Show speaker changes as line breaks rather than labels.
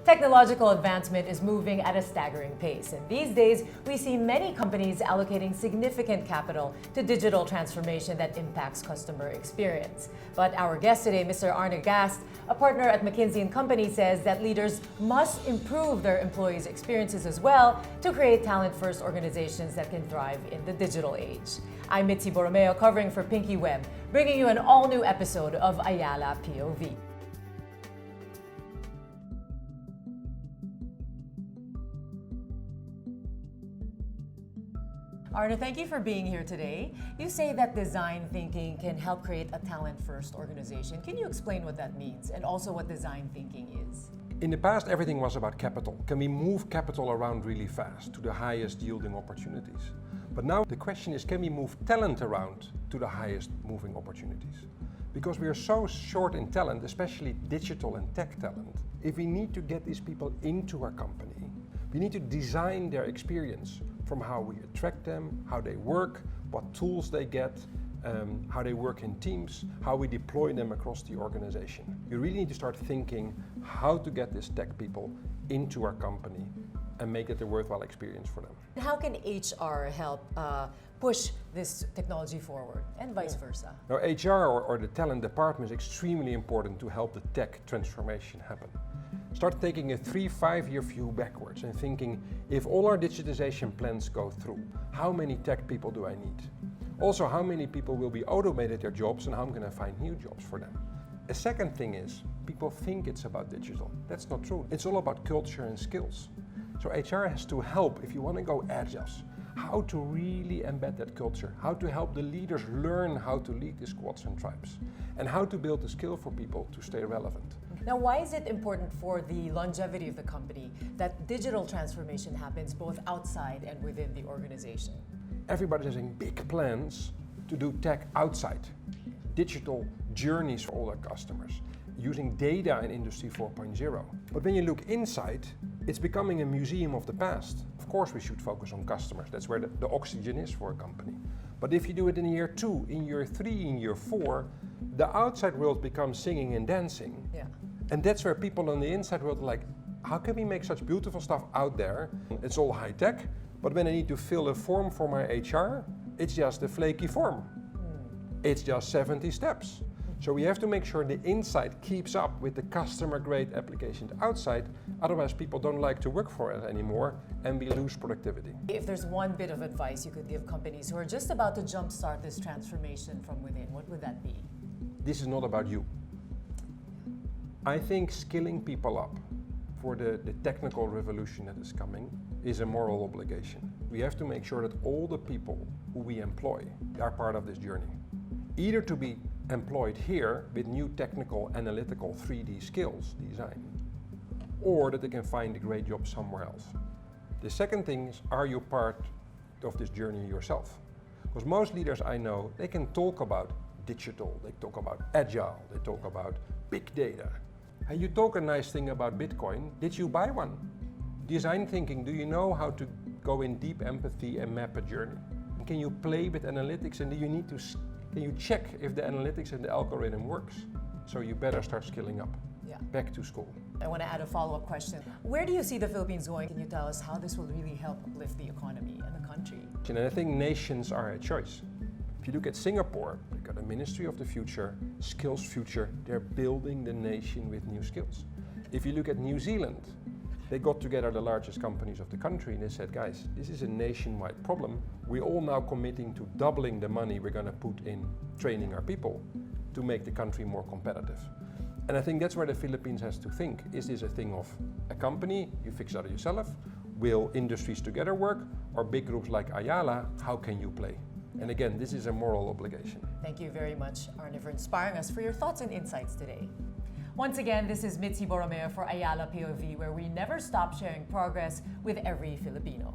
Technological advancement is moving at a staggering pace, and these days we see many companies allocating significant capital to digital transformation that impacts customer experience. But our guest today, Mr. Arne Gast, a partner at McKinsey & Company, says that leaders must improve their employees' experiences as well to create talent-first organizations that can thrive in the digital age. I'm Mitzi Borromeo, covering for Pinky Web, bringing you an all-new episode of Ayala POV. Arne, thank you for being here today. You say that design thinking can help create a talent-first organization. Can you explain what that means and also what design thinking is?
In the past, everything was about capital. Can we move capital around really fast to the highest yielding opportunities? But now the question is, can we move talent around to the highest moving opportunities? Because we are so short in talent, especially digital and tech talent. If we need to get these people into our company, we need to design their experience from how we attract them, how they work, what tools they get, how they work in teams, how we deploy them across the organization. You really need to start thinking how to get these tech people into our company and make it a worthwhile experience for them.
How can HR help push this technology forward and vice versa?
Now, HR or the talent department is extremely important to help the tech transformation happen. Start taking a 3-5 year view backwards and thinking, if all our digitization plans go through, how many tech people do I need? Also, how many people will be automated their jobs and how I'm going to find new jobs for them? A second thing is, people think it's about digital. That's not true. It's all about culture and skills. So HR has to help, if you want to go agile, how to really embed that culture, how to help the leaders learn how to lead the squads and tribes, and how to build the skill for people to stay relevant.
Now, why is it important for the longevity of the company that digital transformation happens both outside and within the organization?
Everybody's having big plans to do tech outside, digital journeys for all our customers, using data in Industry 4.0. But when you look inside, it's becoming a museum of the past. Of course, we should focus on customers. That's where the oxygen is for a company. But if you do it in year 2, in year 3, in year 4, the outside world becomes singing and dancing.
Yeah.
And that's where people on the inside world are like, how can we make such beautiful stuff out there? It's all high tech, but when I need to fill a form for my HR, it's just a flaky form. It's just 70 steps. So we have to make sure the inside keeps up with the customer grade applications outside, otherwise people don't like to work for it anymore and we lose productivity.
If there's one bit of advice you could give companies who are just about to jumpstart this transformation from within, what would that be?
This is not about you. I think skilling people up for the technical revolution that is coming is a moral obligation. We have to make sure that all the people who we employ are part of this journey. Either to be employed here with new technical, analytical, 3D skills, design, or that they can find a great job somewhere else. The second thing is, are you part of this journey yourself? Because most leaders I know, they can talk about digital, they talk about agile, they talk about big data. And you talk a nice thing about Bitcoin, did you buy one? Design thinking, do you know how to go in deep empathy and map a journey? And can you play with analytics and can you check if the analytics and the algorithm works? So you better start skilling up.
Yeah.
Back to school.
I want to add a follow-up question. Where do you see the Philippines going? Can you tell us how this will really help uplift the economy and the country?
And I think nations are a choice. If you look at Singapore, they've got a Ministry of the Future, Skills Future, they're building the nation with new skills. If you look at New Zealand, they got together the largest companies of the country and they said, guys, this is a nationwide problem. We're all now committing to doubling the money we're going to put in training our people to make the country more competitive. And I think that's where the Philippines has to think. Is this a thing of a company, you fix it out yourself? Will industries together work? Or big groups like Ayala, how can you play? And again, this is a moral obligation.
Thank you very much, Arne, for inspiring us, for your thoughts and insights today. Once again, this is Mitzi Borromeo for Ayala POV, where we never stop sharing progress with every Filipino.